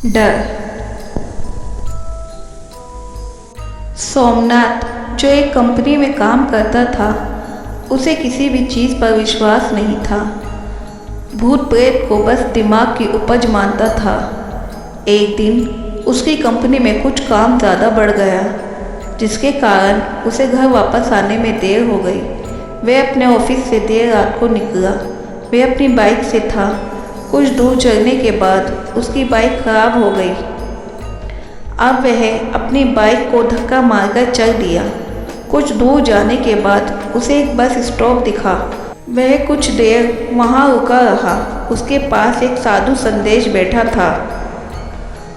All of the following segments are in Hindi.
डर। सोमनाथ जो एक कंपनी में काम करता था, उसे किसी भी चीज़ पर विश्वास नहीं था। भूत प्रेत को बस दिमाग की उपज मानता था। एक दिन उसकी कंपनी में कुछ काम ज़्यादा बढ़ गया, जिसके कारण उसे घर वापस आने में देर हो गई। वह अपने ऑफिस से देर रात को निकला। वह अपनी बाइक से था। कुछ दूर चलने के बाद उसकी बाइक खराब हो गई। अब वह अपनी बाइक को धक्का मारकर चल दिया। कुछ दूर जाने के बाद उसे एक बस स्टॉप दिखा। वह कुछ देर वहां रुका रहा। उसके पास एक साधु संदेश बैठा था।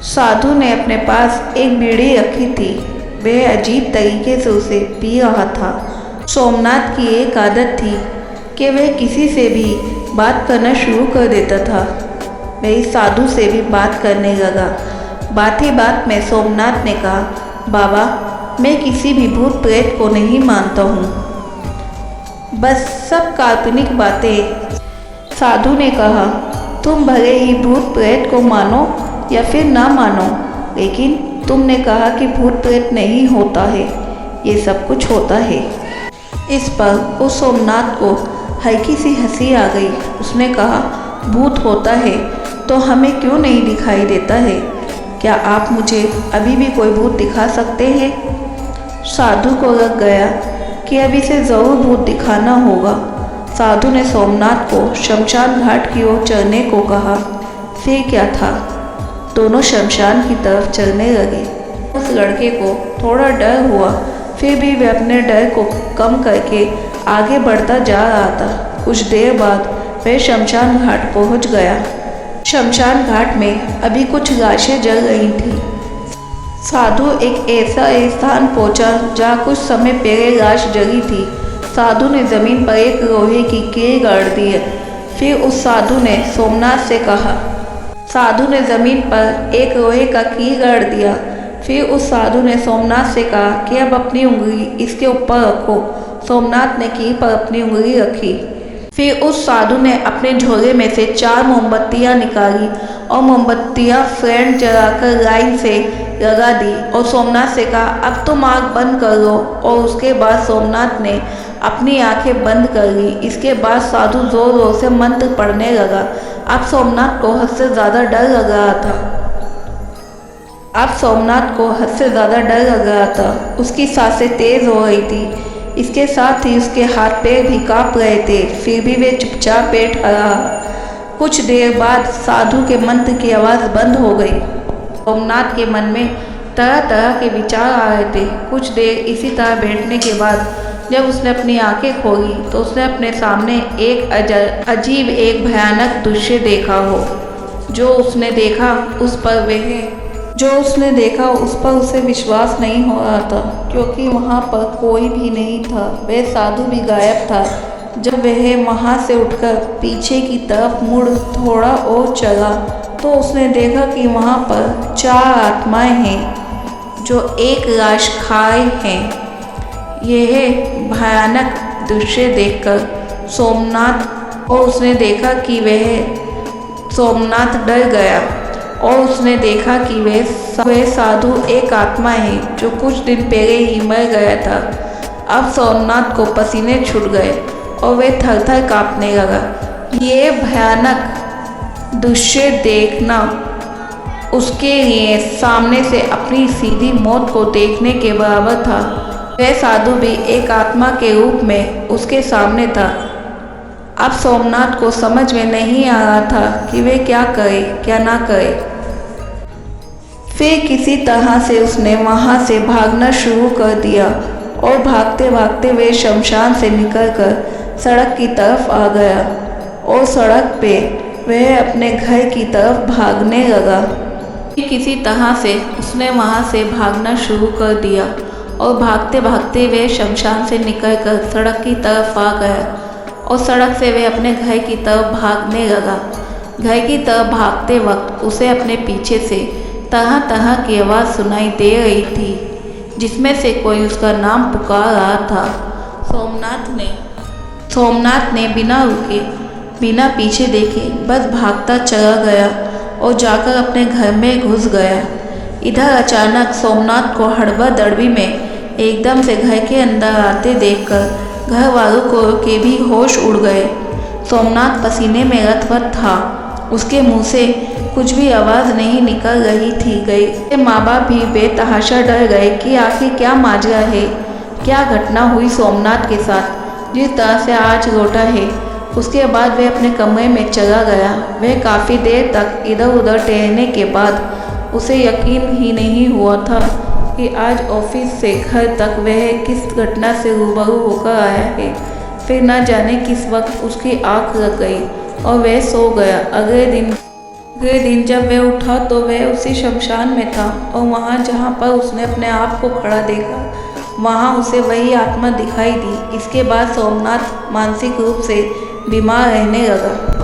साधु ने अपने पास एक बीड़ी रखी थी। वह अजीब तरीके से उसे पी रहा था। सोमनाथ की एक आदत थी कि वह किसी से भी बात करना शुरू कर देता था। वह इस साधु से भी बात करने लगा। बात ही बात में सोमनाथ ने कहा, बाबा, मैं किसी भी भूत प्रेत को नहीं मानता हूँ, बस सब काल्पनिक बातें। साधु ने कहा, तुम भले ही भूत प्रेत को मानो या फिर ना मानो, लेकिन तुमने कहा कि भूत प्रेत नहीं होता है, ये सब कुछ होता है। इस पर उस सोमनाथ को हल्की सी हंसी आ गई। उसने कहा, भूत होता है तो हमें क्यों नहीं दिखाई देता है? क्या आप मुझे अभी भी कोई भूत दिखा सकते हैं? साधु को लग गया कि अब इसे ज़रूर भूत दिखाना होगा। साधु ने सोमनाथ को शमशान घाट की ओर चलने को कहा। फिर क्या था, दोनों शमशान की तरफ चलने लगे। उस लड़के को थोड़ा डर हुआ, फिर भी वह अपने डर को कम करके आगे बढ़ता जा रहा था। कुछ देर बाद वह शमशान घाट पहुंच गया। शमशान घाट में अभी कुछ लाशें जल रही थी। साधु एक ऐसा स्थान पहुंचा जहाँ कुछ समय पहले लाश जली थी। साधु ने जमीन पर एक लोहे की कील गाड़ दी। फिर उस साधु ने सोमनाथ से कहा, साधु ने जमीन पर एक लोहे का कील गाड़ दिया। फिर उस साधु ने सोमनाथ से कहा कि अब अपनी उंगली इसके ऊपर रखो। सोमनाथ ने कील पर अपनी उंगली रखी। फिर उस साधु ने अपने झोले में से 4 मोमबत्तियां निकाली और मोमबत्तियां फ्रेंड जलाकर लाइन से लगा दी और सोमनाथ से कहा, अब तुम आँख बंद कर लो। और उसके बाद सोमनाथ ने अपनी आंखें बंद कर ली। इसके बाद साधु जोर जोर से मंत्र पढ़ने लगा। अब सोमनाथ को हद से ज़्यादा डर लग रहा था। उसकी सांसें तेज हो रही थी। इसके साथ ही उसके हाथ पैर भी कांप रहे थे। फिर भी वे चुपचाप बैठा रहा। कुछ देर बाद साधु के मंत्र की आवाज़ बंद हो गई। सोमनाथ के मन में तरह तरह के विचार आ रहे थे। कुछ देर इसी तरह बैठने के बाद जब उसने अपनी आंखें खोली तो उसने अपने सामने एक अजीब, एक भयानक दृश्य देखा हो। जो उसने देखा उस पर उसे विश्वास नहीं हो रहा था, क्योंकि वहाँ पर कोई भी नहीं था। वह साधु भी गायब था। जब वह वहाँ से उठकर पीछे की तरफ मुड़ थोड़ा और चला तो उसने देखा कि वहाँ पर 4 आत्माएं हैं जो एक लाश खाए हैं। यह भयानक दृश्य देखकर सोमनाथ डर गया और उसने देखा कि वह साधु एक आत्मा है जो कुछ दिन पहले ही मर गया था। अब सोमनाथ को पसीने छूट गए और वह थर-थर कांपने लगा। ये भयानक दृश्य देखना उसके लिए सामने से अपनी सीधी मौत को देखने के बराबर था। वह साधु भी एक आत्मा के रूप में उसके सामने था। अब सोमनाथ को समझ में नहीं आ रहा था कि वे क्या करे क्या ना करे। फिर किसी तरह से उसने वहाँ से भागना शुरू कर दिया और भागते भागते वे शमशान से निकलकर सड़क की तरफ आ गया और सड़क पे वह अपने घर की तरफ भागने लगा। किसी तरह से उसने वहाँ से भागना शुरू कर दिया और भागते भागते वे शमशान से निकलकर सड़क की तरफ आ गया और सड़क से वे अपने घर की तरफ भागने लगा। घर की तरफ भागते वक्त उसे अपने पीछे से तरह तरह की आवाज़ सुनाई दे रही थी, जिसमें से कोई उसका नाम पुकार रहा था। सोमनाथ ने बिना रुके बिना पीछे देखे बस भागता चला गया और जाकर अपने घर में घुस गया। इधर अचानक सोमनाथ को हड़बड़ दड़बी में एकदम से घर के अंदर आते देखकर घर वालों को के भी होश उड़ गए। सोमनाथ पसीने में लथपथ था। उसके मुंह से कुछ भी आवाज़ नहीं निकल रही थी। गए माँ बाप भी बेतहाशा डर गए कि आखिर क्या माजरा है, क्या घटना हुई सोमनाथ के साथ जिस तरह से आज लौटा है। उसके बाद वह अपने कमरे में चला गया। वह काफ़ी देर तक इधर उधर टहलने के बाद उसे यकीन ही नहीं हुआ था कि आज ऑफिस से घर तक वह किस घटना से रूबरू होकर आया है। फिर न जाने किस वक्त उसकी आँख लग गई और वह सो गया। अगले दिन जब वह उठा तो वह उसी शमशान में था और वहाँ जहाँ पर उसने अपने आप को खड़ा देखा वहाँ उसे वही आत्मा दिखाई दी। इसके बाद सोमनाथ मानसिक रूप से बीमार रहने लगा।